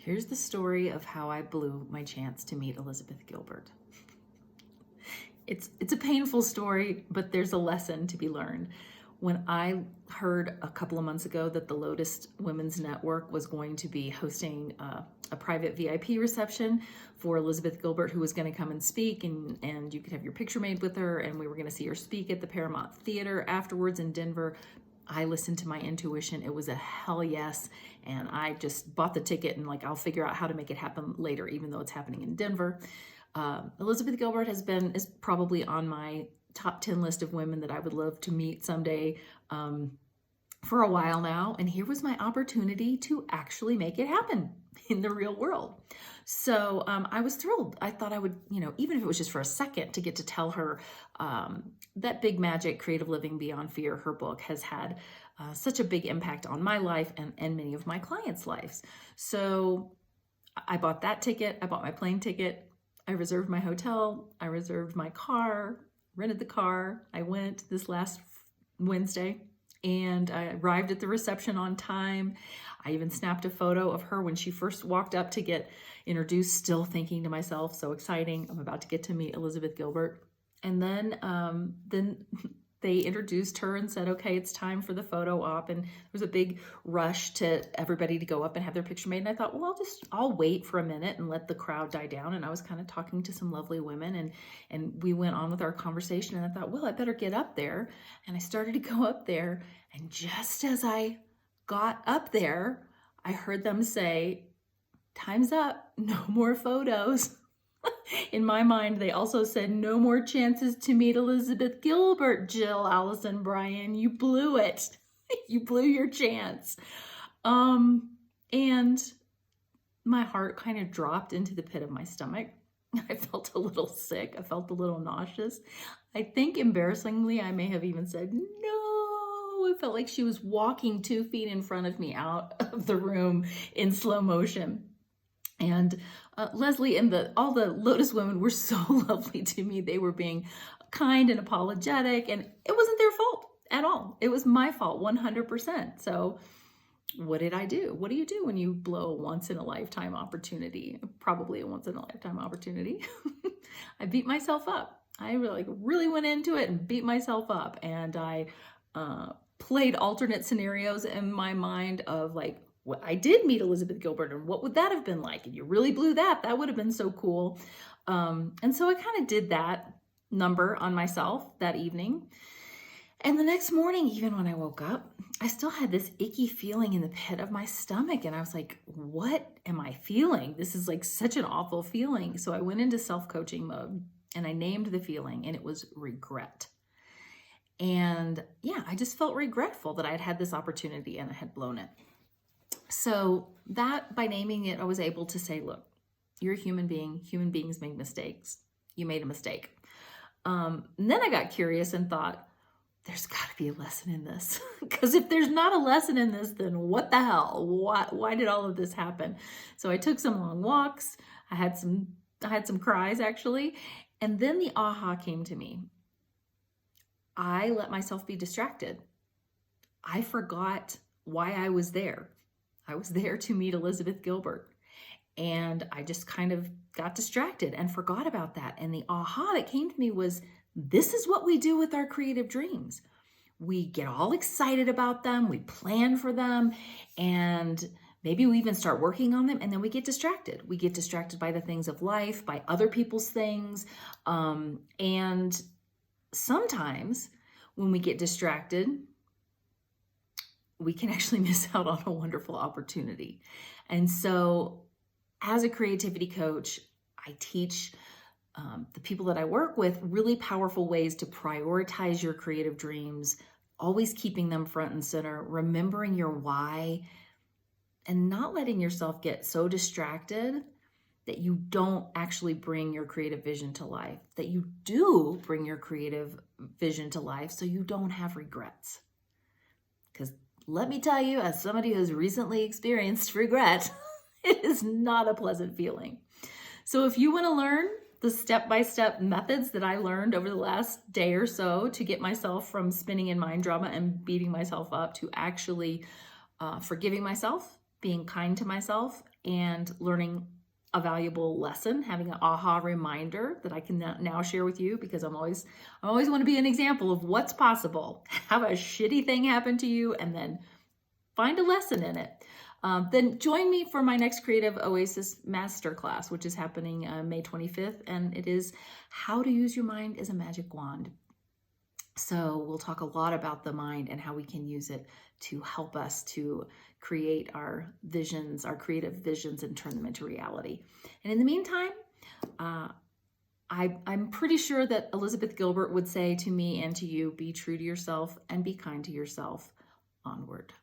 Here's the story of how I blew my chance to meet Elizabeth Gilbert. It's a painful story, but there's a lesson to be learned. When I heard a couple of months ago that the Lotus Women's Network was going to be hosting a private VIP reception for Elizabeth Gilbert, who was going to come and speak, and you could have your picture made with her, and we were going to see her speak at the Paramount Theater afterwards in Denver, I listened to my intuition. It was a hell yes. And I just bought the ticket and I'll figure out how to make it happen later, even though it's happening in Denver. Elizabeth Gilbert is probably on my top 10 list of women that I would love to meet someday for a while now. And here was my opportunity to actually make it happen in the real world. So I was thrilled. I thought I would, even if it was just for a second, to get to tell her that Big Magic, Creative Living Beyond Fear, her book, has had such a big impact on my life and many of my clients' lives. So I bought that ticket. I bought my plane ticket. I reserved my hotel. I reserved my car, rented the car. I went this last Wednesday. And I arrived at the reception on time. I even snapped a photo of her when she first walked up to get introduced, still thinking to myself, so exciting. I'm about to get to meet Elizabeth Gilbert. And then they introduced her and said, okay, it's time for the photo op. And there was a big rush to everybody to go up and have their picture made. And I thought, well, I'll wait for a minute and let the crowd die down. And I was kind of talking to some lovely women and we went on with our conversation. And I thought, well, I better get up there. And I started to go up there. And just as I got up there, I heard them say, time's up, no more photos. In my mind, they also said, no more chances to meet Elizabeth Gilbert, Jill, Allison, Brian. You blew it. You blew your chance. And my heart kind of dropped into the pit of my stomach. I felt a little sick. I felt a little nauseous. I think embarrassingly, I may have even said, no. It felt like she was walking 2 feet in front of me out of the room in slow motion. And Leslie and all the Lotus women were so lovely to me. They were being kind and apologetic, and it wasn't their fault at all. It was my fault 100%. So what did I do? What do you do when you blow a once-in-a-lifetime opportunity? Probably a once-in-a-lifetime opportunity. I beat myself up. I really went into it and beat myself up. And I played alternate scenarios in my mind of well, I did meet Elizabeth Gilbert, and what would that have been like? And you really blew that. That would have been so cool. And so I kind of did that number on myself that evening. And the next morning, even when I woke up, I still had this icky feeling in the pit of my stomach. And I was like, what am I feeling? This is such an awful feeling. So I went into self-coaching mode and I named the feeling, and it was regret. And yeah, I just felt regretful that I had this opportunity and I had blown it. So that, by naming it, I was able to say, look, you're a human being. Human beings make mistakes. You made a mistake. And then I got curious and thought, there's got to be a lesson in this. Because if there's not a lesson in this, then what the hell? Why did all of this happen? So I took some long walks. I had some cries, actually. And then the aha came to me. I let myself be distracted. I forgot why I was there. I was there to meet Elizabeth Gilbert, and I just kind of got distracted and forgot about that. And the aha that came to me was, this is what we do with our creative dreams. We get all excited about them, we plan for them, and maybe we even start working on them, and then we get distracted. We get distracted by the things of life, by other people's things, and sometimes when we get distracted, we can actually miss out on a wonderful opportunity. And so as a creativity coach, I teach the people that I work with really powerful ways to prioritize your creative dreams, always keeping them front and center, remembering your why, and not letting yourself get so distracted that you don't actually bring your creative vision to life, that you do bring your creative vision to life so you don't have regrets. Because let me tell you, as somebody who's recently experienced regret, it is not a pleasant feeling. So if you want to learn the step-by-step methods that I learned over the last day or so to get myself from spinning in mind drama and beating myself up to actually forgiving myself being kind to myself and learning a valuable lesson, having an aha reminder that I can now share with you, because I always want to be an example of what's possible. Have a shitty thing happen to you and then find a lesson in it. Then join me for my next Creative Oasis Masterclass, which is happening May 25th, and it is how to use your mind as a magic wand. So we'll talk a lot about the mind and how we can use it to help us to create our visions, our creative visions, and turn them into reality. And in the meantime, I'm pretty sure that Elizabeth Gilbert would say to me and to you, be true to yourself and be kind to yourself. Onward.